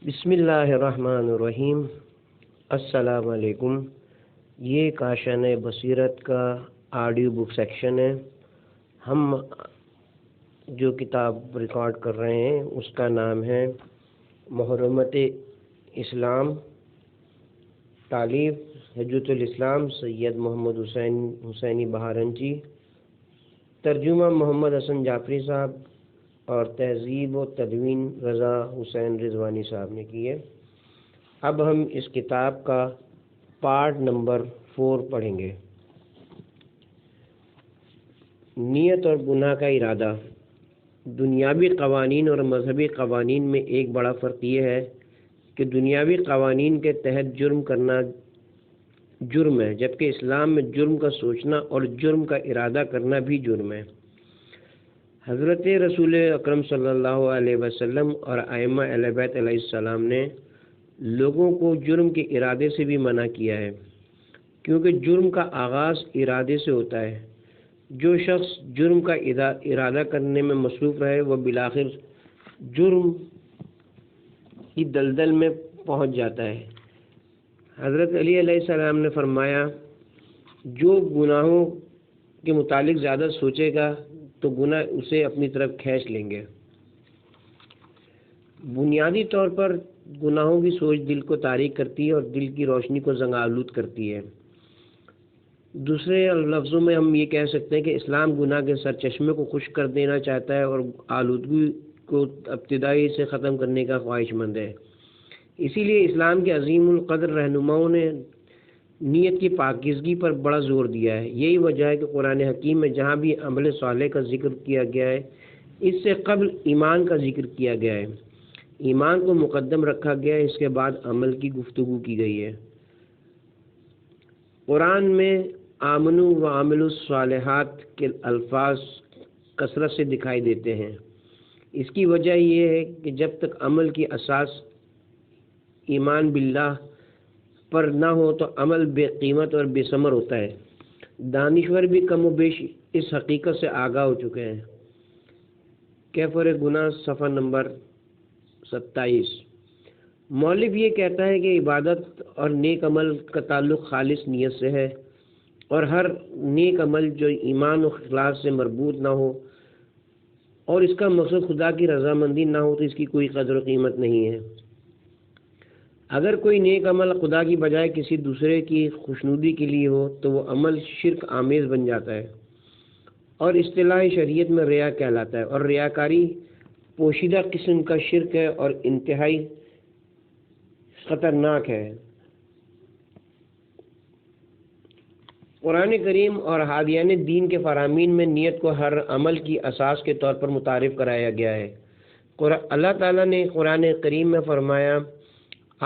بسم اللہ الرحمن الرحیم۔ السلام علیکم۔ یہ کاشان بصیرت کا آڈیو بک سیکشن ہے۔ ہم جو کتاب ریکارڈ کر رہے ہیں اس کا نام ہے محرمت اسلام، تالیف حجت الاسلام سید محمد حسینی بہارنچی، ترجمہ محمد حسن جعفری صاحب اور تہذیب و تدوین رضا حسین رضوانی صاحب نے کی ہے۔ اب ہم اس کتاب کا پارٹ نمبر 4 پڑھیں گے۔ نیت اور گناہ کا ارادہ۔ دنیاوی قوانین اور مذہبی قوانین میں ایک بڑا فرق یہ ہے کہ دنیاوی قوانین کے تحت جرم کرنا جرم ہے، جبکہ اسلام میں جرم کا سوچنا اور جرم کا ارادہ کرنا بھی جرم ہے۔ حضرت رسول اکرم صلی اللہ علیہ وسلم اور ائمہ اہل بیت علیہ السلام نے لوگوں کو جرم کے ارادے سے بھی منع کیا ہے، کیونکہ جرم کا آغاز ارادے سے ہوتا ہے۔ جو شخص جرم کا ارادہ کرنے میں مصروف رہے وہ بالآخر جرم کی دلدل میں پہنچ جاتا ہے۔ حضرت علی علیہ السلام نے فرمایا، جو گناہوں کے متعلق زیادہ سوچے گا تو گناہ اسے اپنی طرف کھینچ لیں گے۔ بنیادی طور پر گناہوں کی سوچ دل کو تاریک کرتی ہے اور دل کی روشنی کو زنگ آلود کرتی ہے۔ دوسرے لفظوں میں ہم یہ کہہ سکتے ہیں کہ اسلام گناہ کے سرچشمے کو خشک کر دینا چاہتا ہے اور آلودگی کو ابتدائی سے ختم کرنے کا خواہش مند ہے۔ اسی لیے اسلام کے عظیم القدر رہنماؤں نے نیت کی پاکیزگی پر بڑا زور دیا ہے۔ یہی وجہ ہے کہ قرآن حکیم میں جہاں بھی عمل صالح کا ذکر کیا گیا ہے اس سے قبل ایمان کا ذکر کیا گیا ہے۔ ایمان کو مقدم رکھا گیا ہے، اس کے بعد عمل کی گفتگو کی گئی ہے۔ قرآن میں آمنوا وعملوا الصالحات کے الفاظ کثرت سے دکھائی دیتے ہیں۔ اس کی وجہ یہ ہے کہ جب تک عمل کی اساس ایمان باللہ پر نہ ہو تو عمل بے قیمت اور بے ثمر ہوتا ہے۔ دانشور بھی کم و بیش اس حقیقت سے آگاہ ہو چکے ہیں۔ کفر گناہ صفحہ نمبر 27۔ مؤلف یہ کہتا ہے کہ عبادت اور نیک عمل کا تعلق خالص نیت سے ہے، اور ہر نیک عمل جو ایمان و اخلاص سے مربوط نہ ہو اور اس کا مقصد خدا کی رضامندی نہ ہو تو اس کی کوئی قدر و قیمت نہیں ہے۔ اگر کوئی نیک عمل خدا کی بجائے کسی دوسرے کی خوشنودی کے لیے ہو تو وہ عمل شرک آمیز بن جاتا ہے اور اصطلاح شریعت میں ریا کہلاتا ہے، اور ریاکاری پوشیدہ قسم کا شرک ہے اور انتہائی خطرناک ہے۔ قرآن کریم اور ہادیان دین کے فرامین میں نیت کو ہر عمل کی اساس کے طور پر متعارف کرایا گیا ہے۔ اللہ تعالیٰ نے قرآن کریم میں فرمایا،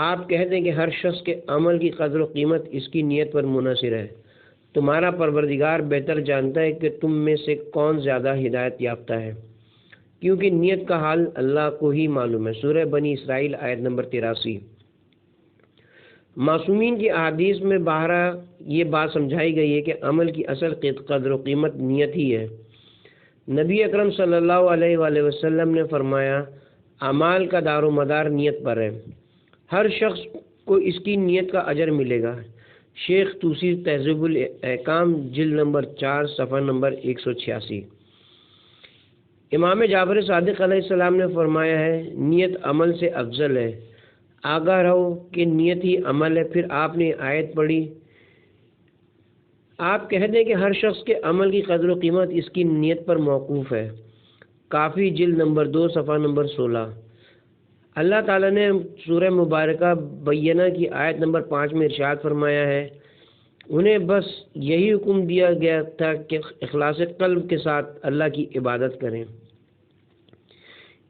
آپ کہہ دیں کہ ہر شخص کے عمل کی قدر و قیمت اس کی نیت پر منحصر ہے۔ تمہارا پروردگار بہتر جانتا ہے کہ تم میں سے کون زیادہ ہدایت یافتہ ہے، کیونکہ نیت کا حال اللہ کو ہی معلوم ہے۔ سورہ بنی اسرائیل آیت نمبر 83۔ معصومین کی احادیث میں بارہا یہ بات سمجھائی گئی ہے کہ عمل کی اصل قدر و قیمت نیت ہی ہے۔ نبی اکرم صلی اللہ علیہ وآلہ وسلم نے فرمایا، اعمال کا دار و مدار نیت پر ہے، ہر شخص کو اس کی نیت کا اجر ملے گا۔ شیخ طوسی تہذیب الاحکام جلد نمبر 4 صفحہ نمبر 186۔ امام جعفر صادق علیہ السلام نے فرمایا ہے، نیت عمل سے افضل ہے، آگاہ رہو کہ نیت ہی عمل ہے۔ پھر آپ نے آیت پڑھی، آپ کہہ دیں کہ ہر شخص کے عمل کی قدر و قیمت اس کی نیت پر موقوف ہے۔ کافی جلد نمبر 2 صفحہ نمبر 16۔ اللہ تعالیٰ نے سورہ مبارکہ بینہ کی آیت نمبر 5 میں ارشاد فرمایا ہے، انہیں بس یہی حکم دیا گیا تھا کہ اخلاص قلب کے ساتھ اللہ کی عبادت کریں۔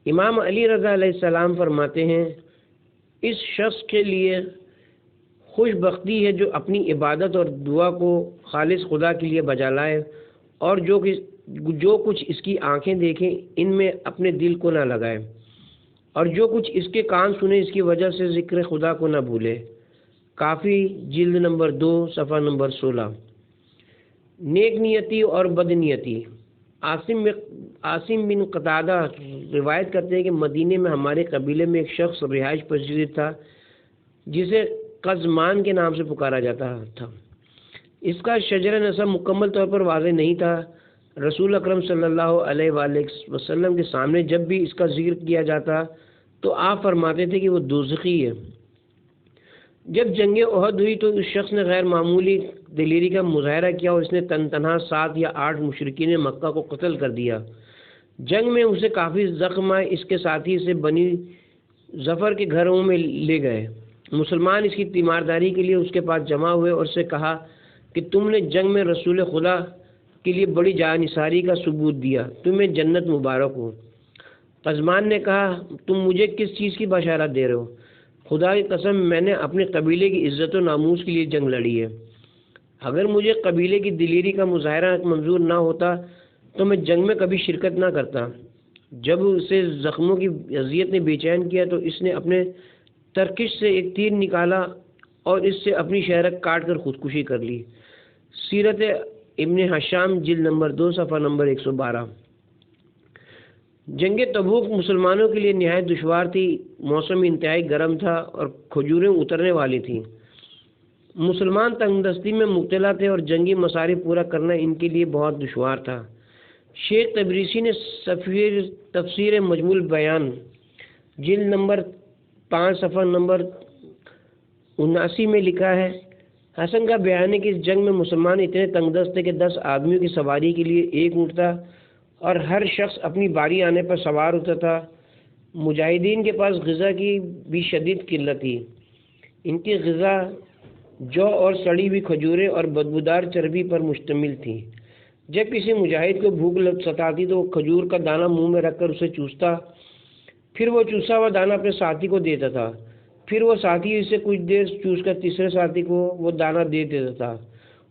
امام علی رضا علیہ السلام فرماتے ہیں، اس شخص کے لیے خوش بختی ہے جو اپنی عبادت اور دعا کو خالص خدا کے لیے بجا لائے، اور جو کچھ اس کی آنکھیں دیکھیں ان میں اپنے دل کو نہ لگائے، اور جو کچھ اس کے کان سنے اس کی وجہ سے ذکر خدا کو نہ بھولے۔ کافی جلد نمبر 2 صفحہ نمبر 16۔ نیک نیتی اور بد نیتی۔ عاصم بن قتادہ روایت کرتے ہیں کہ مدینے میں ہمارے قبیلے میں ایک شخص رہائش پذیر تھا جسے قزمان کے نام سے پکارا جاتا تھا۔ اس کا شجرہ نسب مکمل طور پر واضح نہیں تھا۔ رسول اکرم صلی اللہ علیہ وآلہ وسلم کے سامنے جب بھی اس کا ذکر کیا جاتا تو آپ فرماتے تھے کہ وہ دوزخی ہے۔ جب جنگ احد ہوئی تو اس شخص نے غیر معمولی دلیری کا مظاہرہ کیا اور اس نے تنہا 7 یا 8 مشرکین مکہ کو قتل کر دیا۔ جنگ میں اسے کافی زخم آئے۔ اس کے ساتھی سے بنی ظفر کے گھروں میں لے گئے۔ مسلمان اس کی تیمارداری کے لیے اس کے پاس جمع ہوئے اور اسے کہا کہ تم نے جنگ میں رسول خدا کے لیے بڑی جانثاری کا ثبوت دیا، تمہیں جنت مبارک ہو۔ قزمان نے کہا تم مجھے کس چیز کی بشارت دے رہے ہو؟ خدا کی قسم میں نے اپنے قبیلے کی عزت و ناموس کے لیے جنگ لڑی ہے۔ اگر مجھے قبیلے کی دلیری کا مظاہرہ منظور نہ ہوتا تو میں جنگ میں کبھی شرکت نہ کرتا۔ جب اسے زخموں کی اذیت نے بے چین کیا تو اس نے اپنے ترکش سے ایک تیر نکالا اور اس سے اپنی شہرک کاٹ کر خودکشی کر لی۔ سیرت ابن حشام جلد نمبر 2 صفحہ نمبر 112۔ جنگ تبوک مسلمانوں کے لیے نہایت دشوار تھی۔ موسم انتہائی گرم تھا اور کھجوریں اترنے والی تھیں۔ مسلمان تنگ دستی میں مبتلا تھے اور جنگی مصارف پورا کرنا ان کے لیے بہت دشوار تھا۔ شیخ تبریسی نے تفسیر مجموع بیان جلد نمبر 5 صفحہ نمبر 79 میں لکھا ہے، حسن کا بیان ہے کہ اس جنگ میں مسلمان اتنے تنگ دست تھے کہ 10 آدمیوں کی سواری کے لیے ایک اونٹ تھا اور ہر شخص اپنی باری آنے پر سوار ہوتا تھا۔ مجاہدین کے پاس غذا کی بھی شدید قلت تھی۔ ان کی غذا جو اور سڑی ہوئی کھجوریں اور بدبودار چربی پر مشتمل تھی۔ جب کسی مجاہد کو بھوک ستاتی تو وہ کھجور کا دانہ منہ میں رکھ کر اسے چوستا، پھر وہ چوسا ہوا دانہ اپنے ساتھی کو دیتا تھا، پھر وہ ساتھی اسے کچھ دیر چوس کر تیسرے ساتھی کو وہ دانہ دے دیتا تھا،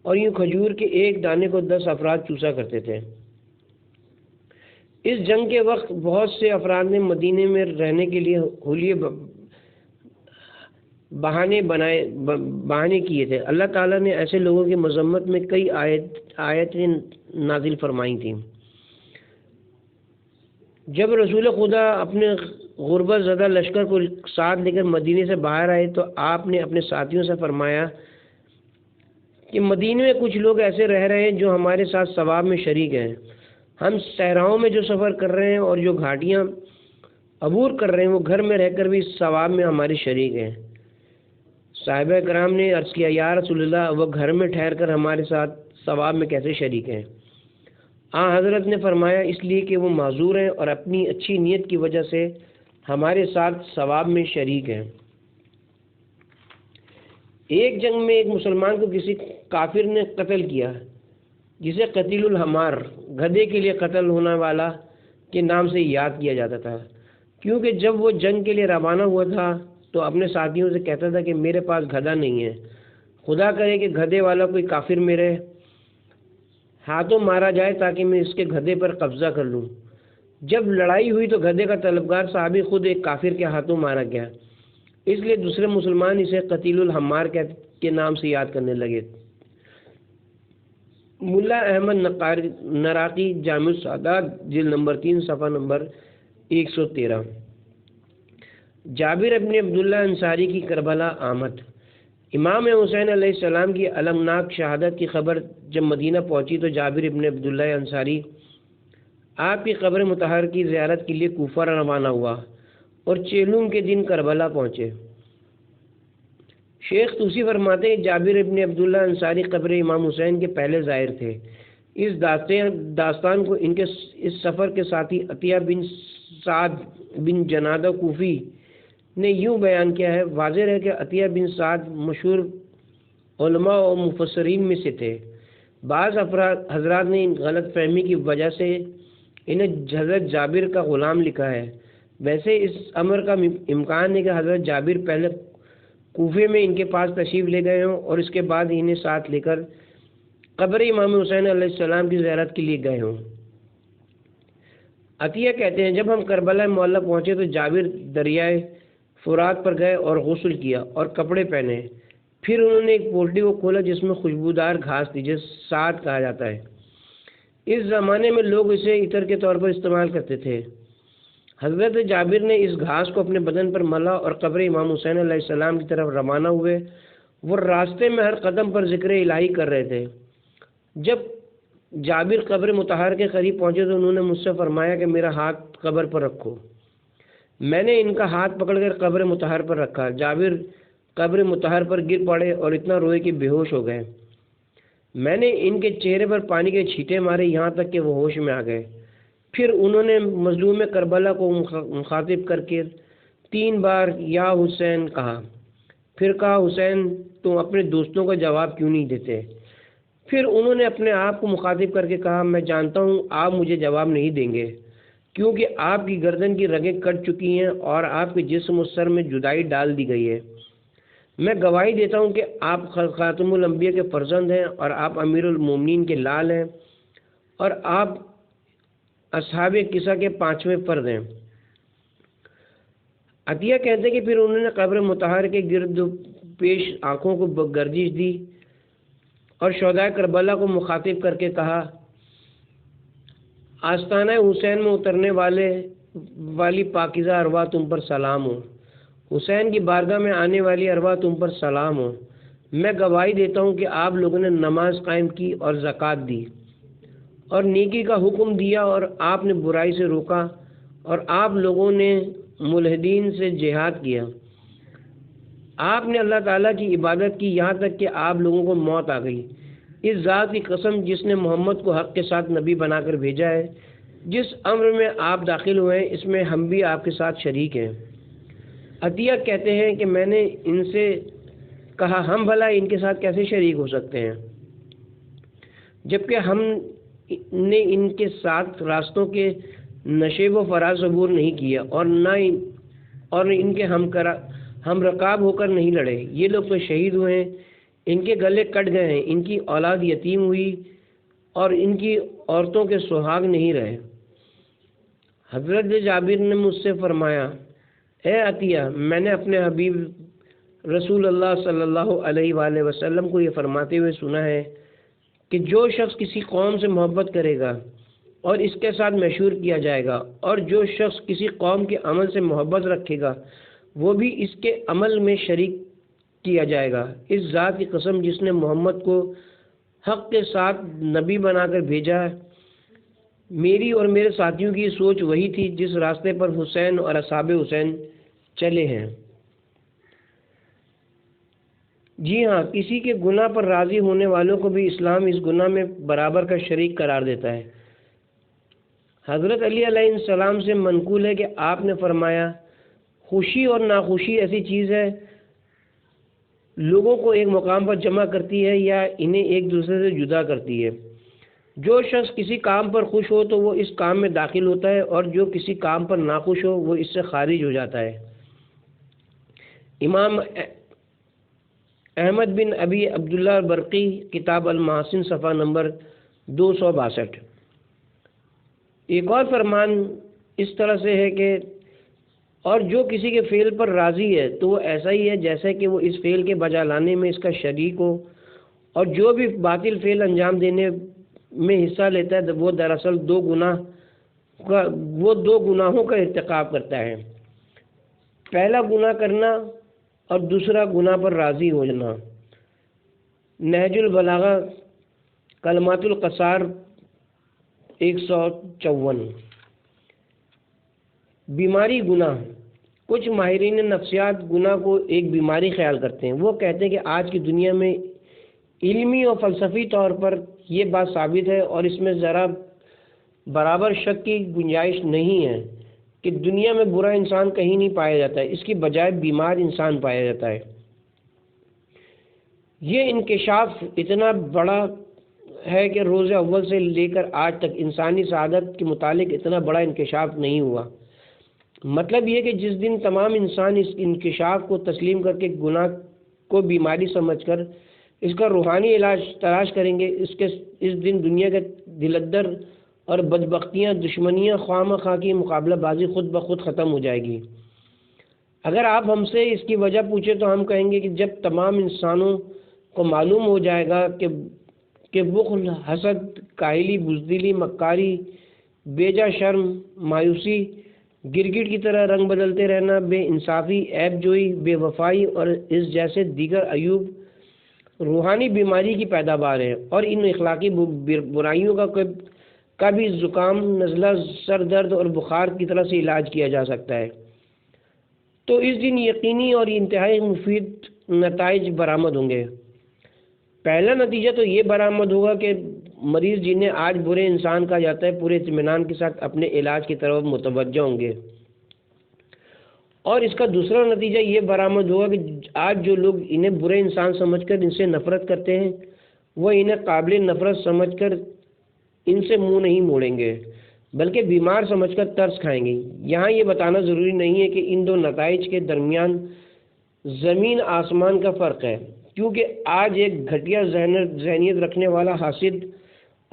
اور یوں کھجور کے ایک دانے کو 10 افراد چوسا کرتے تھے۔ اس جنگ کے وقت بہت سے افراد نے مدینے میں رہنے کے لیے حلیے بہانے کیے تھے۔ اللہ تعالیٰ نے ایسے لوگوں کی مذمت میں کئی آیتیں نازل فرمائی تھیں۔ جب رسول خدا اپنے غربت زدہ لشکر کو ساتھ لے کر مدینے سے باہر آئے تو آپ نے اپنے ساتھیوں سے فرمایا کہ مدینے میں کچھ لوگ ایسے رہ رہے ہیں جو ہمارے ساتھ ثواب میں شریک ہیں۔ ہم صحراؤں میں جو سفر کر رہے ہیں اور جو گھاٹیاں عبور کر رہے ہیں وہ گھر میں رہ کر بھی اس ثواب میں ہمارے شریک ہیں۔ صحابہ کرام نے عرض کیا یا رسول اللہ، وہ گھر میں ٹھہر کر ہمارے ساتھ ثواب میں کیسے شریک ہیں؟ حضرت نے فرمایا اس لیے کہ وہ معذور ہیں اور اپنی اچھی نیت کی وجہ سے ہمارے ساتھ ثواب میں شریک ہیں۔ ایک جنگ میں ایک مسلمان کو کسی کافر نے قتل کیا جسے قتیل الحمار، گدھے کے لیے قتل ہونے والا کے نام سے یاد کیا جاتا تھا، کیونکہ جب وہ جنگ کے لیے روانہ ہوا تھا تو اپنے ساتھیوں سے کہتا تھا کہ میرے پاس گدھا نہیں ہے، خدا کرے کہ گدھے والا کوئی کافر میرے ہاتھوں مارا جائے تاکہ میں اس کے گدھے پر قبضہ کر لوں۔ جب لڑائی ہوئی تو گدھے کا طلبگار صحابی خود ایک کافر کے ہاتھوں مارا گیا، اس لیے دوسرے مسلمان اسے قتیل الحمار کے نام سے یاد کرنے لگے۔ ملا احمد نراقی جامع السعادات جلد نمبر 3 صفحہ نمبر 113۔ جابر ابن عبداللہ انصاری کی کربلا آمد۔ امام حسین علیہ السلام کی المناک شہادت کی خبر جب مدینہ پہنچی تو جابر ابن عبداللہ انصاری آپ کی قبر مطہر کی زیارت کے لیے کوفہ روانہ ہوا اور چیلوم کے دن کربلا پہنچے۔ شیخ توسی فرماتے ہیں جابر ابن عبداللہ انصاری قبر امام حسین کے پہلے زائر تھے۔ اس داستان کو ان کے اس سفر کے ساتھی عطیہ بن سعد بن جنادہ کوفی نے یوں بیان کیا ہے، واضح ہے کہ عطیہ بن سعد مشہور علماء و مفسرین میں سے تھے۔ بعض حضرات نے ان غلط فہمی کی وجہ سے انہیں حضرت جابر کا غلام لکھا ہے۔ ویسے اس امر کا امکان ہے کہ حضرت جابر پہلے کوفے میں ان کے پاس تشریف لے گئے ہوں اور اس کے بعد انہیں ساتھ لے کر قبر امام حسین علیہ السلام کی زیارت کے لیے گئے ہوں۔ عطیہ کہتے ہیں جب ہم کربلا معلیٰ پہنچے تو جابر دریائے فرات پر گئے اور غسل کیا اور کپڑے پہنے، پھر انہوں نے ایک پوٹلی کو کھولا جس میں خوشبودار گھاس تھی جسے سعد کہا جاتا ہے۔ اس زمانے میں لوگ اسے عطر کے طور پر استعمال کرتے تھے۔ حضرت جابر نے اس گھاس کو اپنے بدن پر ملا اور قبر امام حسین علیہ السلام کی طرف روانہ ہوئے۔ وہ راستے میں ہر قدم پر ذکر الہی کر رہے تھے۔ جب جابر قبر مطہر کے قریب پہنچے تو انہوں نے مجھ سے فرمایا کہ میرا ہاتھ قبر پر رکھو۔ میں نے ان کا ہاتھ پکڑ کر قبر مطہر پر رکھا۔ جابر قبر مطہر پر گر پڑے اور اتنا روئے کہ بے ہوش ہو گئے۔ میں نے ان کے چہرے پر پانی کے چھینٹے مارے یہاں تک کہ وہ ہوش میں آ گئے۔ پھر انہوں نے مظلوم کربلا کو مخاطب کر کے 3 بار یا حسین کہا۔ پھر کہا حسین تم اپنے دوستوں کا جواب کیوں نہیں دیتے؟ پھر انہوں نے اپنے آپ کو مخاطب کر کے کہا میں جانتا ہوں آپ مجھے جواب نہیں دیں گے کیونکہ آپ کی گردن کی رگیں کٹ چکی ہیں اور آپ کے جسم و سر میں جدائی ڈال دی گئی ہے۔ میں گواہی دیتا ہوں کہ آپ خاتم الانبیاء کے فرزند ہیں اور آپ امیر المومنین کے لال ہیں اور آپ اصحاب قصہ کے 5ویں فرد ہیں۔ عطیہ کہتے ہیں کہ پھر انہوں نے قبر مطہر کے گرد پیش آنکھوں کو گردش دی اور شہدائے کربلا کو مخاطب کر کے کہا آستانہ حسین میں اترنے والی پاکیزہ ارواح تم پر سلام ہو، حسین کی بارگاہ میں آنے والی ارواح تم پر سلام ہو۔ میں گواہی دیتا ہوں کہ آپ لوگوں نے نماز قائم کی اور زکوٰۃ دی اور نیکی کا حکم دیا اور آپ نے برائی سے روکا اور آپ لوگوں نے ملحدین سے جہاد کیا۔ آپ نے اللہ تعالیٰ کی عبادت کی یہاں تک کہ آپ لوگوں کو موت آ گئی۔ اس ذات کی قسم جس نے محمد کو حق کے ساتھ نبی بنا کر بھیجا ہے، جس امر میں آپ داخل ہوئے ہیں اس میں ہم بھی آپ کے ساتھ شریک ہیں۔ عطیہ کہتے ہیں کہ میں نے ان سے کہا ہم بھلا ان کے ساتھ کیسے شریک ہو سکتے ہیں جبکہ ہم نے ان کے ساتھ راستوں کے نشیب و فراز عبور نہیں کیا اور ان کے ہم رکاب ہو کر نہیں لڑے۔ یہ لوگ تو شہید ہوئے ہیں، ان کے گلے کٹ گئے ہیں، ان کی اولاد یتیم ہوئی اور ان کی عورتوں کے سہاگ نہیں رہے۔ حضرت جابر نے مجھ سے فرمایا اے عطیہ میں نے اپنے حبیب رسول اللہ صلی اللہ علیہ وآلہ وسلم کو یہ فرماتے ہوئے سنا ہے کہ جو شخص کسی قوم سے محبت کرے گا اور اس کے ساتھ مشہور کیا جائے گا اور جو شخص کسی قوم کے عمل سے محبت رکھے گا وہ بھی اس کے عمل میں شریک کیا جائے گا۔ اس ذات کی قسم جس نے محمد کو حق کے ساتھ نبی بنا کر بھیجا ہے، میری اور میرے ساتھیوں کی سوچ وہی تھی جس راستے پر حسین اور اصحاب حسین چلے ہیں۔ جی ہاں، کسی کے گناہ پر راضی ہونے والوں کو بھی اسلام اس گناہ میں برابر کا شریک قرار دیتا ہے۔ حضرت علی علیہ السلام سے منقول ہے کہ آپ نے فرمایا خوشی اور ناخوشی ایسی چیز ہے لوگوں کو ایک مقام پر جمع کرتی ہے یا انہیں ایک دوسرے سے جدا کرتی ہے۔ جو شخص کسی کام پر خوش ہو تو وہ اس کام میں داخل ہوتا ہے اور جو کسی کام پر ناخوش ہو وہ اس سے خارج ہو جاتا ہے۔ امام احمد بن ابی عبداللہ برقی کتاب المحاسن صفحہ نمبر 262۔ ایک اور فرمان اس طرح سے ہے کہ اور جو کسی کے فعل پر راضی ہے تو وہ ایسا ہی ہے جیسے کہ وہ اس فعل کے بجا لانے میں اس کا شریک ہو، اور جو بھی باطل فعل انجام دینے میں حصہ لیتا ہے وہ دراصل دو گناہوں کا ارتکاب کرتا ہے، پہلا گناہ کرنا اور دوسرا گناہ پر راضی ہو جانا۔ نہج البلاغہ کلمات القصار 154۔ بیماری گناہ۔ کچھ ماہرین نفسیات گناہ کو ایک بیماری خیال کرتے ہیں۔ وہ کہتے ہیں کہ آج کی دنیا میں علمی اور فلسفی طور پر یہ بات ثابت ہے اور اس میں ذرا برابر شک کی گنجائش نہیں ہے کہ دنیا میں برا انسان کہیں نہیں پایا جاتا ہے، اس کی بجائے بیمار انسان پایا جاتا ہے۔ یہ انکشاف اتنا بڑا ہے کہ روز اول سے لے کر آج تک انسانی سعادت کے متعلق اتنا بڑا انکشاف نہیں ہوا۔ مطلب یہ کہ جس دن تمام انسان اس انکشاف کو تسلیم کر کے گناہ کو بیماری سمجھ کر اس کا روحانی علاج تلاش کریں گے، اس دن دنیا کے دلدر اور بدبختیاں، دشمنیاں، خواہ مخواہ کی مقابلہ بازی خود بخود ختم ہو جائے گی۔ اگر آپ ہم سے اس کی وجہ پوچھیں تو ہم کہیں گے کہ جب تمام انسانوں کو معلوم ہو جائے گا کہ بخل، حسد، کاہلی، بزدلی، مکاری، بیجا شرم، مایوسی، گرگٹ کی طرح رنگ بدلتے رہنا، بے انصافی، عیب جوئی، بے وفائی اور اس جیسے دیگر عیوب روحانی بیماری کی پیداوار ہے، اور ان اخلاقی برائیوں کا بھی زکام، نزلہ، سر درد اور بخار کی طرح سے علاج کیا جا سکتا ہے۔ تو اس دن یقینی اور انتہائی مفید نتائج برآمد ہوں گے۔ پہلا نتیجہ تو یہ برآمد ہوگا کہ مریض جنہیں آج برے انسان کہا جاتا ہے پورے اطمینان کے ساتھ اپنے علاج کی طرف متوجہ ہوں گے، اور اس کا دوسرا نتیجہ یہ برآمد ہوگا کہ آج جو لوگ انہیں برے انسان سمجھ کر ان سے نفرت کرتے ہیں وہ انہیں قابل نفرت سمجھ کر ان سے منہ نہیں موڑیں گے، بلکہ بیمار سمجھ کر ترس کھائیں گے۔ یہاں یہ بتانا ضروری نہیں ہے کہ ان دو نتائج کے درمیان زمین آسمان کا فرق ہے، کیونکہ آج ایک گھٹیا ذہنیت رکھنے والا حاسد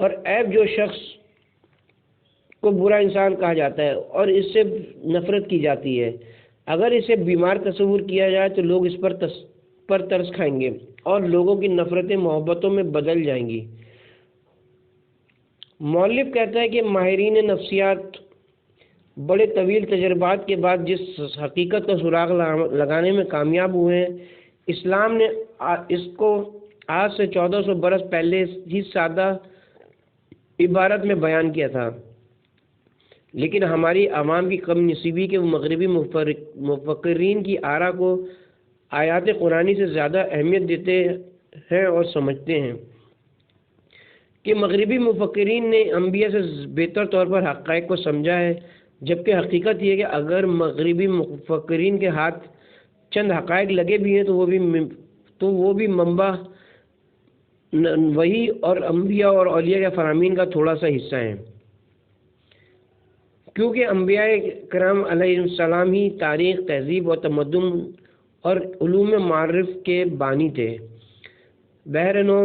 اور عیب جو شخص کو برا انسان کہا جاتا ہے اور اس سے نفرت کی جاتی ہے، اگر اسے بیمار تصور کیا جائے تو لوگ اس پر ترس کھائیں گے اور لوگوں کی نفرتیں محبتوں میں بدل جائیں گی۔ مؤلف کہتا ہے کہ ماہرین نفسیات بڑے طویل تجربات کے بعد جس حقیقت کا سراغ لگانے میں کامیاب ہوئے ہیں، اسلام نے اس کو آج سے 1400 برس پہلے ہی سادہ عبارت میں بیان کیا تھا، لیکن ہماری عوام کی کم نصیبی کے مغربی مفکرین کی آرا کو آیات قرآنی سے زیادہ اہمیت دیتے ہیں اور سمجھتے ہیں کہ مغربی مفکرین نے انبیاء سے بہتر طور پر حقائق کو سمجھا ہے، جبکہ حقیقت یہ ہے کہ اگر مغربی مفکرین کے ہاتھ چند حقائق لگے بھی ہیں تو وہ بھی منبع وحی اور انبیاء اور اولیاء کے فرامین کا تھوڑا سا حصہ ہیں، کیونکہ انبیاء کرام علیہ السلام ہی تاریخ، تہذیب اور تمدن اور علوم معارف کے بانی تھے۔ بہرنو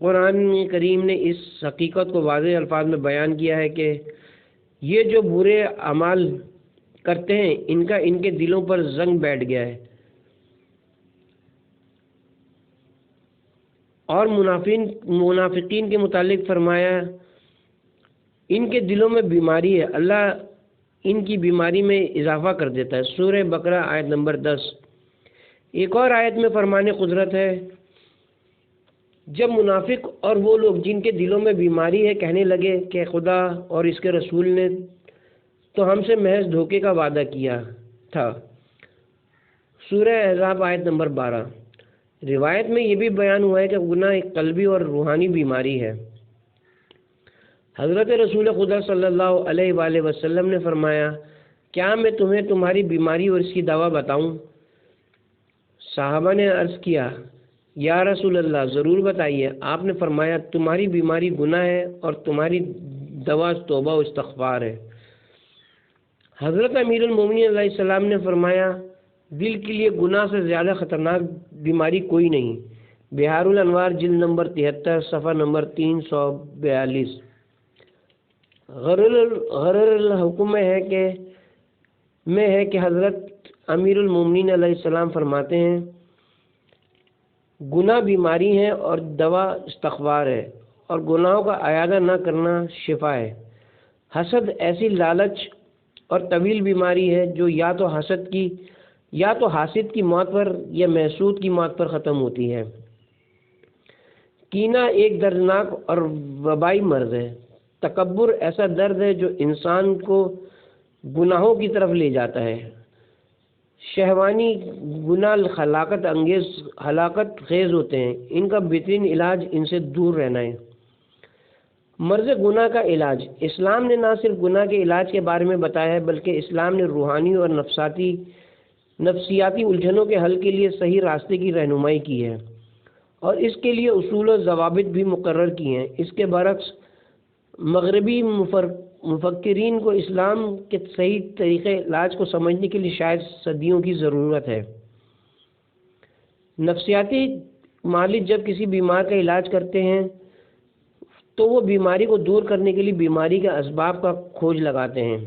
قرآن کریم نے اس حقیقت کو واضح الفاظ میں بیان کیا ہے کہ یہ جو برے اعمال کرتے ہیں ان کے دلوں پر زنگ بیٹھ گیا ہے، اور منافقین کے متعلق فرمایا ان کے دلوں میں بیماری ہے، اللہ ان کی بیماری میں اضافہ کر دیتا ہے۔ سورہ بقرہ آیت نمبر 10۔ ایک اور آیت میں فرمان قدرت ہے، جب منافق اور وہ لوگ جن کے دلوں میں بیماری ہے کہنے لگے کہ خدا اور اس کے رسول نے تو ہم سے محض دھوکے کا وعدہ کیا تھا۔ سورہ احزاب آیت نمبر 12۔ روایت میں یہ بھی بیان ہوا ہے کہ گناہ ایک قلبی اور روحانی بیماری ہے۔ حضرت رسول خدا صلی اللہ علیہ وآلہ وسلم نے فرمایا، کیا میں تمہیں تمہاری بیماری اور اس کی دوا بتاؤں؟ صحابہ نے عرض کیا، یا رسول اللہ ضرور بتائیے۔ آپ نے فرمایا، تمہاری بیماری گناہ ہے اور تمہاری دوا توبہ و استغفار ہے۔ حضرت امیر المومنین علیہ السلام نے فرمایا، دل کے لیے گناہ سے زیادہ خطرناک بیماری کوئی نہیں۔ بہار الانوار جلد نمبر 73 صفحہ نمبر 342۔ غرر الحکم میں ہے کہ حضرت امیر المومنین علیہ السلام فرماتے ہیں، گناہ بیماری ہے اور دوا استغفار ہے، اور گناہوں کا اعادہ نہ کرنا شفا ہے۔ حسد ایسی لالچ اور طویل بیماری ہے جو یا تو حاسد کی موت پر یا محسود کی موت پر ختم ہوتی ہے۔ کینہ ایک دردناک اور وبائی مرض ہے۔ تکبر ایسا درد ہے جو انسان کو گناہوں کی طرف لے جاتا ہے۔ شہوانی گناہ ہلاکت خیز ہوتے ہیں، ان کا بہترین علاج ان سے دور رہنا ہے۔ مرض گناہ کا علاج۔ اسلام نے نہ صرف گناہ کے علاج کے بارے میں بتایا ہے، بلکہ اسلام نے روحانی اور نفسیاتی الجھنوں کے حل کے لیے صحیح راستے کی رہنمائی کی ہے، اور اس کے لیے اصول و ضوابط بھی مقرر کیے ہیں۔ اس کے برعکس مغربی مفکرین کو اسلام کے صحیح طریقے علاج کو سمجھنے کے لیے شاید صدیوں کی ضرورت ہے۔ نفسیاتی معالج جب کسی بیمار کا علاج کرتے ہیں تو وہ بیماری کو دور کرنے کے لیے بیماری کے اسباب کا کھوج لگاتے ہیں،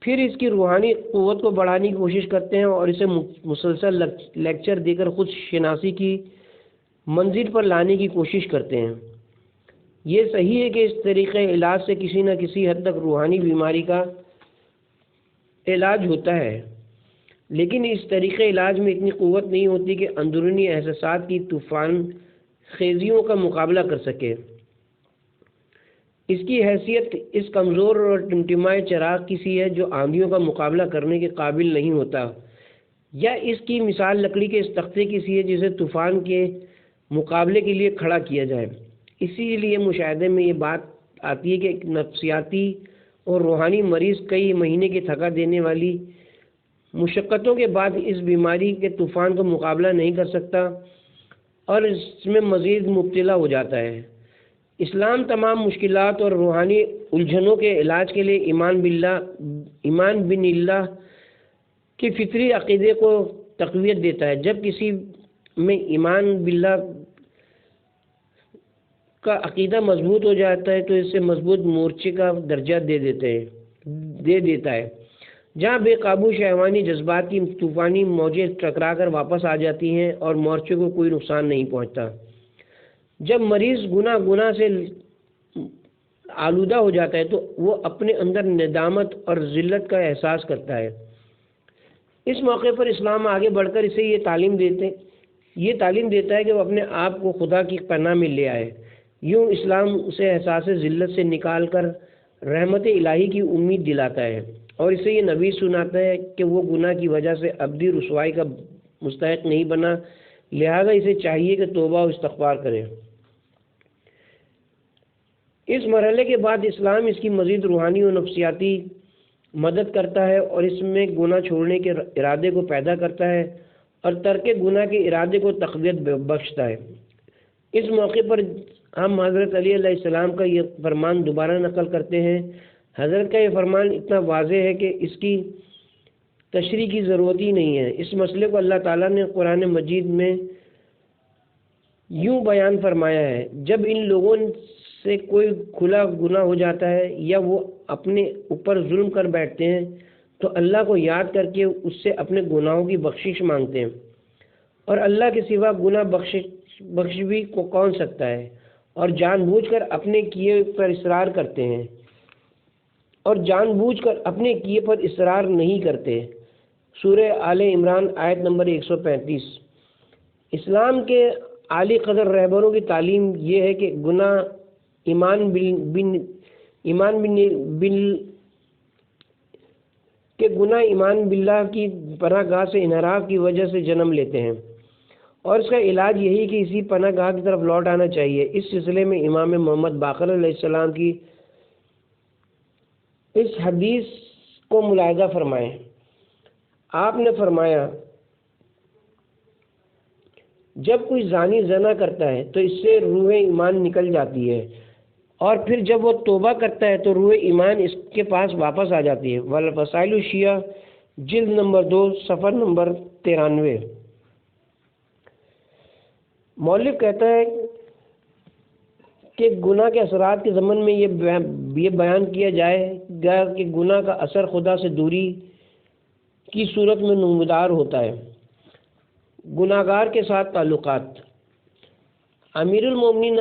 پھر اس کی روحانی قوت کو بڑھانے کی کوشش کرتے ہیں اور اسے مسلسل لیکچر دے کر خود شناسی کی منزل پر لانے کی کوشش کرتے ہیں۔ یہ صحیح ہے کہ اس طریقے علاج سے کسی نہ کسی حد تک روحانی بیماری کا علاج ہوتا ہے، لیکن اس طریقے علاج میں اتنی قوت نہیں ہوتی کہ اندرونی احساسات کی طوفان خیزیوں کا مقابلہ کر سکے۔ اس کی حیثیت اس کمزور اور ٹمٹمائے چراغ کی سی ہے جو آندھیوں کا مقابلہ کرنے کے قابل نہیں ہوتا، یا اس کی مثال لکڑی کے اس تختے کی سی ہے جسے طوفان کے مقابلے کے لیے کھڑا کیا جائے۔ اسی لیے مشاہدے میں یہ بات آتی ہے کہ ایک نفسیاتی اور روحانی مریض کئی مہینے کی تھکا دینے والی مشقتوں کے بعد اس بیماری کے طوفان کا مقابلہ نہیں کر سکتا اور اس میں مزید مبتلا ہو جاتا ہے۔ اسلام تمام مشکلات اور روحانی الجھنوں کے علاج کے لیے ایمان بن اللہ کے فطری عقیدے کو تقویت دیتا ہے۔ جب کسی میں ایمان باللہ کا عقیدہ مضبوط ہو جاتا ہے تو اس سے مضبوط مورچے کا درجہ دے دیتا ہے۔ جہاں بے قابو شہوانی جذبات کی طوفانی موجیں ٹکرا کر واپس آ جاتی ہیں اور مورچے کو کوئی نقصان نہیں پہنچتا۔ جب مریض گناہ سے آلودہ ہو جاتا ہے تو وہ اپنے اندر ندامت اور ذلت کا احساس کرتا ہے۔ اس موقع پر اسلام آگے بڑھ کر اسے یہ تعلیم دیتا ہے کہ وہ اپنے آپ کو خدا کی پناہ میں لے آئے۔ یوں اسلام اسے احساس ذلت سے نکال کر رحمت الہی کی امید دلاتا ہے اور اسے یہ نوید سناتا ہے کہ وہ گناہ کی وجہ سے ابدی رسوائی کا مستحق نہیں بنا، لہذا اسے چاہیے کہ توبہ و استغفار کرے۔ اس مرحلے کے بعد اسلام اس کی مزید روحانی و نفسیاتی مدد کرتا ہے اور اس میں گناہ چھوڑنے کے ارادے کو پیدا کرتا ہے اور ترک گناہ کے ارادے کو تقویت بخشتا ہے۔ اس موقع پر ہم حضرت علی علیہ السلام کا یہ فرمان دوبارہ نقل کرتے ہیں۔ حضرت کا یہ فرمان اتنا واضح ہے کہ اس کی تشریح کی ضرورت ہی نہیں ہے۔ اس مسئلے کو اللہ تعالیٰ نے قرآن مجید میں یوں بیان فرمایا ہے: جب ان لوگوں سے کوئی کھلا گناہ ہو جاتا ہے یا وہ اپنے اوپر ظلم کر بیٹھتے ہیں تو اللہ کو یاد کر کے اس سے اپنے گناہوں کی بخشش مانگتے ہیں، اور اللہ کے سوا گناہ بخش بھی کو کون سکتا ہے، اور جان بوجھ کر اپنے کیے پر اصرار کرتے ہیں اور جان بوجھ کر اپنے کیے پر اصرار نہیں کرتے۔ سورہ آل عمران آیت نمبر 135۔ اسلام کے عالی قدر رہبروں کی تعلیم یہ ہے کہ گناہ ایمان باللہ کی پناہ گاہ سے انحراف کی وجہ سے جنم لیتے ہیں، اور اس کا علاج یہی کہ اسی پناہ گاہ کی طرف لوٹ آنا چاہیے۔ اس سلسلے میں امام محمد باقر علیہ السلام کی اس حدیث کو ملاحظہ فرمائیں۔ آپ نے فرمایا: جب کوئی زانی زنا کرتا ہے تو اس سے روح ایمان نکل جاتی ہے، اور پھر جب وہ توبہ کرتا ہے تو روح ایمان اس کے پاس واپس آ جاتی ہے۔ والوسائل الشیعہ جلد نمبر 2 صفحہ نمبر 93۔ مؤلف کہتا ہے کہ گناہ کے اثرات کے ضمن میں یہ بیان کیا جائے گا کہ گناہ کا اثر خدا سے دوری کی صورت میں نمودار ہوتا ہے۔ گناہگار کے ساتھ تعلقات۔ امیر المومنین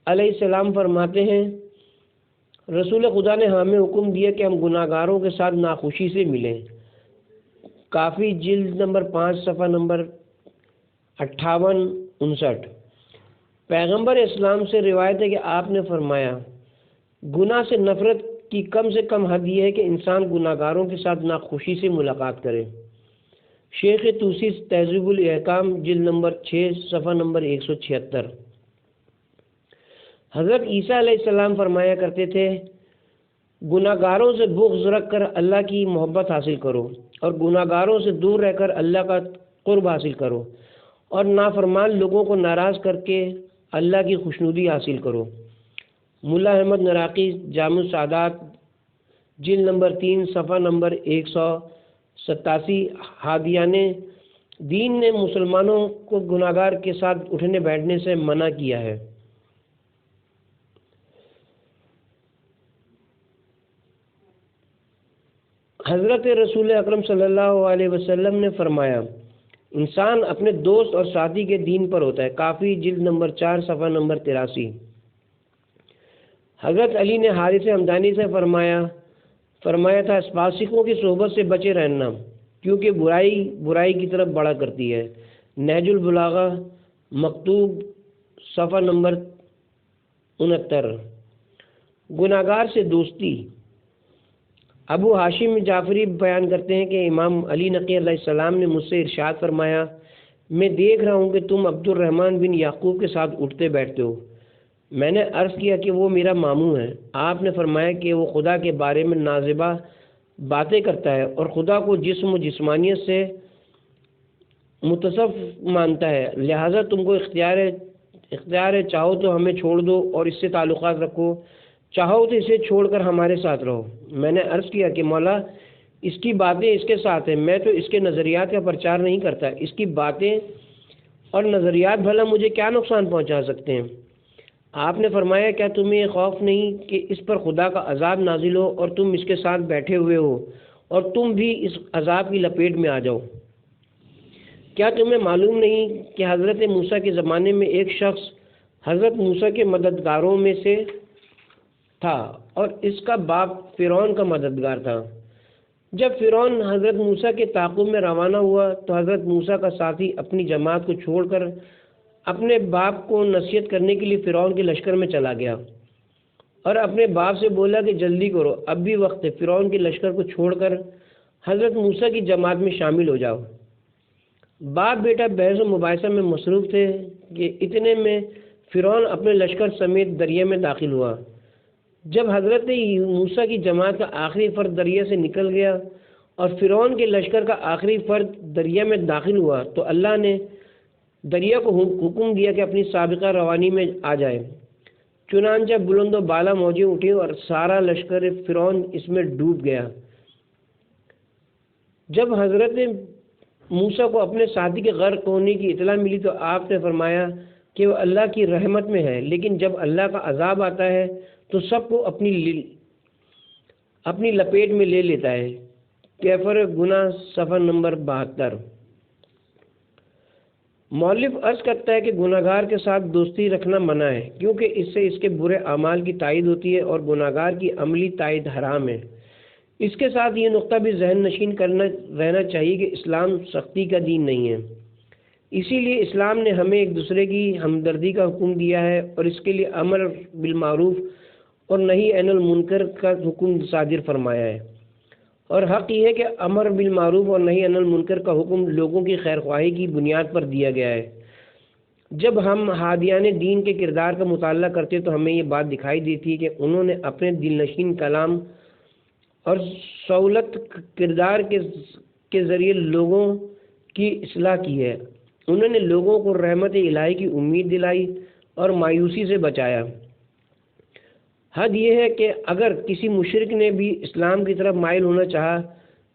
علیہ السلام فرماتے ہیں: رسول خدا نے ہمیں حکم دیا کہ ہم گناہگاروں کے ساتھ ناخوشی سے ملیں۔ کافی جلد نمبر 5 صفحہ نمبر 58-59۔ پیغمبر اسلام سے روایت ہے کہ آپ نے فرمایا: گناہ سے نفرت کی کم سے کم حد یہ ہے کہ انسان گناہگاروں کے ساتھ ناخوشی سے ملاقات کرے۔ شیخ طوسی تہذیب الاحکام جلد نمبر 6 صفحہ نمبر 176۔ حضرت عیسیٰ علیہ السلام فرمایا کرتے تھے: گناہگاروں سے بغض رکھ کر اللہ کی محبت حاصل کرو، اور گناہگاروں سے دور رہ کر اللہ کا قرب حاصل کرو، اور نافرمان لوگوں کو ناراض کر کے اللہ کی خوشنودی حاصل کرو۔ ملا احمد نراقی جامع السعادات جلد نمبر 3 صفحہ نمبر 187۔ ہادیان دین نے مسلمانوں کو گناہگار کے ساتھ اٹھنے بیٹھنے سے منع کیا ہے۔ حضرت رسول اکرم صلی اللہ علیہ وسلم نے فرمایا: انسان اپنے دوست اور ساتھی کے دین پر ہوتا ہے۔ کافی جلد نمبر 4 صفحہ نمبر 83۔ حضرت علی نے حارث ہمدانی سے فرمایا تھا فاسقوں کی صحبت سے بچے رہنا، کیونکہ برائی کی طرف بڑھا کرتی ہے۔ نہج البلاغہ مکتوب صفحہ نمبر 69۔ گناہگار سے دوستی۔ ابو ہاشم جعفری بیان کرتے ہیں کہ امام علی نقی علیہ السلام نے مجھ سے ارشاد فرمایا، میں دیکھ رہا ہوں کہ تم عبد الرحمن بن یعقوب کے ساتھ اٹھتے بیٹھتے ہو۔ میں نے عرض کیا کہ وہ میرا ماموں ہے۔ آپ نے فرمایا کہ وہ خدا کے بارے میں نازیبا باتیں کرتا ہے اور خدا کو جسم و جسمانیت سے متصف مانتا ہے، لہٰذا تم کو اختیار ہے، چاہو تو ہمیں چھوڑ دو اور اس سے تعلقات رکھو، چاہو تو اسے چھوڑ کر ہمارے ساتھ رہو۔ میں نے عرض کیا کہ مولا اس کی باتیں اس کے ساتھ ہیں، میں تو اس کے نظریات کا پرچار نہیں کرتا، اس کی باتیں اور نظریات بھلا مجھے کیا نقصان پہنچا سکتے ہیں؟ آپ نے فرمایا کیا تمہیں یہ خوف نہیں کہ اس پر خدا کا عذاب نازل ہو اور تم اس کے ساتھ بیٹھے ہوئے ہو اور تم بھی اس عذاب کی لپیٹ میں آ جاؤ؟ کیا تمہیں معلوم نہیں کہ حضرت موسیٰ کے زمانے میں ایک شخص حضرت موسیٰ کے مددگاروں میں سے تھا اور اس کا باپ فرعون کا مددگار تھا۔ جب فرعون حضرت موسیٰ کے تعاقب میں روانہ ہوا تو حضرت موسیٰ کا ساتھی اپنی جماعت کو چھوڑ کر اپنے باپ کو نصیحت کرنے کے لیے فرعون کے لشکر میں چلا گیا اور اپنے باپ سے بولا کہ جلدی کرو، اب بھی وقت ہے، فرعون کے لشکر کو چھوڑ کر حضرت موسیٰ کی جماعت میں شامل ہو جاؤ۔ باپ بیٹا بحث و مباحثہ میں مصروف تھے کہ اتنے میں فرعون اپنے لشکر سمیت دریا میں داخل ہوا۔ جب حضرت موسیٰ کی جماعت کا آخری فرد دریا سے نکل گیا اور فرعون کے لشکر کا آخری فرد دریا میں داخل ہوا تو اللہ نے دریا کو حکم دیا کہ اپنی سابقہ روانی میں آ جائے، چنانچہ بلند و بالا موجیں اٹھی اور سارا لشکر فرعون اس میں ڈوب گیا۔ جب حضرت موسیٰ کو اپنے ساتھی کے غرق ہونے کی اطلاع ملی تو آپ نے فرمایا کہ وہ اللہ کی رحمت میں ہے، لیکن جب اللہ کا عذاب آتا ہے تو سب کو اپنی لپیٹ میں لے لیتا ہے۔ کیفر گناہ صفحہ نمبر 72۔ مؤلف عرض کرتا ہے کہ گناہگار کے ساتھ دوستی رکھنا منع ہے، کیونکہ اس سے اس کے برے اعمال کی تائید ہوتی ہے اور گناہگار کی عملی تائید حرام ہے۔ اس کے ساتھ یہ نقطہ بھی ذہن نشین رہنا چاہیے کہ اسلام سختی کا دین نہیں ہے، اسی لیے اسلام نے ہمیں ایک دوسرے کی ہمدردی کا حکم دیا ہے اور اس کے لیے امر بالمعروف اور نہی عن المنکر کا حکم صادر فرمایا ہے، اور حق یہ ہے کہ امر بالمعروف اور نہی عن المنکر کا حکم لوگوں کی خیر خواہی کی بنیاد پر دیا گیا ہے۔ جب ہم ہادیان دین کے کردار کا مطالعہ کرتے تو ہمیں یہ بات دکھائی دیتی ہے کہ انہوں نے اپنے دل نشین کلام اور سہولت کردار کے ذریعے لوگوں کی اصلاح کی ہے۔ انہوں نے لوگوں کو رحمت الہی کی امید دلائی اور مایوسی سے بچایا۔ حد یہ ہے کہ اگر کسی مشرک نے بھی اسلام کی طرف مائل ہونا چاہا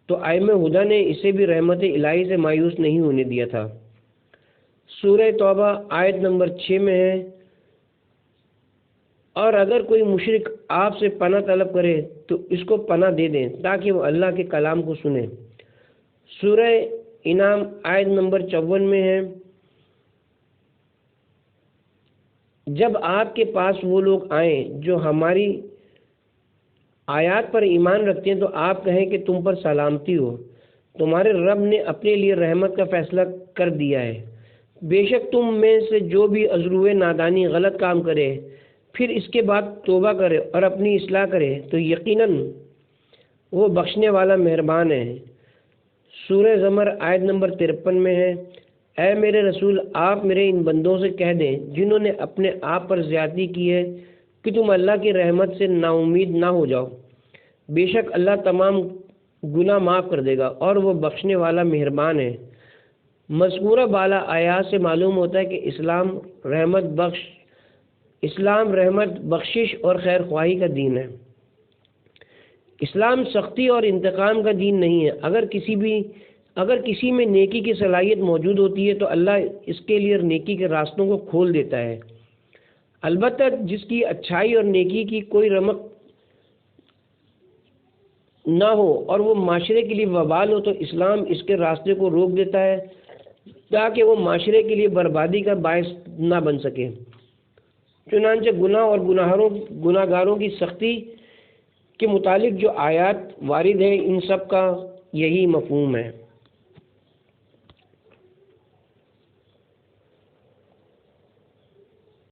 تو ائمہ ہدیٰ نے اسے بھی رحمت الہی سے مایوس نہیں ہونے دیا تھا۔ سورہ توبہ آیت نمبر 6 میں ہے، اور اگر کوئی مشرک آپ سے پناہ طلب کرے تو اس کو پناہ دے دیں تاکہ وہ اللہ کے کلام کو سنے۔ سورہ انعام آیت نمبر 54 میں ہے، جب آپ کے پاس وہ لوگ آئیں جو ہماری آیات پر ایمان رکھتے ہیں تو آپ کہیں کہ تم پر سلامتی ہو، تمہارے رب نے اپنے لیے رحمت کا فیصلہ کر دیا ہے، بے شک تم میں سے جو بھی عذرو نادانی غلط کام کرے پھر اس کے بعد توبہ کرے اور اپنی اصلاح کرے تو یقیناً وہ بخشنے والا مہربان ہے۔ سورہ زمر آیت نمبر 53 میں ہے، اے میرے رسول آپ میرے ان بندوں سے کہہ دیں جنہوں نے اپنے آپ پر زیادتی کی ہے کہ تم اللہ کی رحمت سے نا امید نہ ہو جاؤ، بے شک اللہ تمام گناہ معاف کر دے گا اور وہ بخشنے والا مہربان ہے۔ مذکورہ بالا آیات سے معلوم ہوتا ہے کہ اسلام رحمت بخشش اور خیر خواہی کا دین ہے۔ اسلام سختی اور انتقام کا دین نہیں ہے۔ اگر کسی میں نیکی کی صلاحیت موجود ہوتی ہے تو اللہ اس کے لیے نیکی کے راستوں کو کھول دیتا ہے، البتہ جس کی اچھائی اور نیکی کی کوئی رمق نہ ہو اور وہ معاشرے کے لیے وبال ہو تو اسلام اس کے راستے کو روک دیتا ہے تاکہ وہ معاشرے کے لیے بربادی کا باعث نہ بن سکے۔ چنانچہ گناہ اور گناہگاروں کی سختی کے متعلق جو آیات وارد ہیں ان سب کا یہی مفہوم ہے۔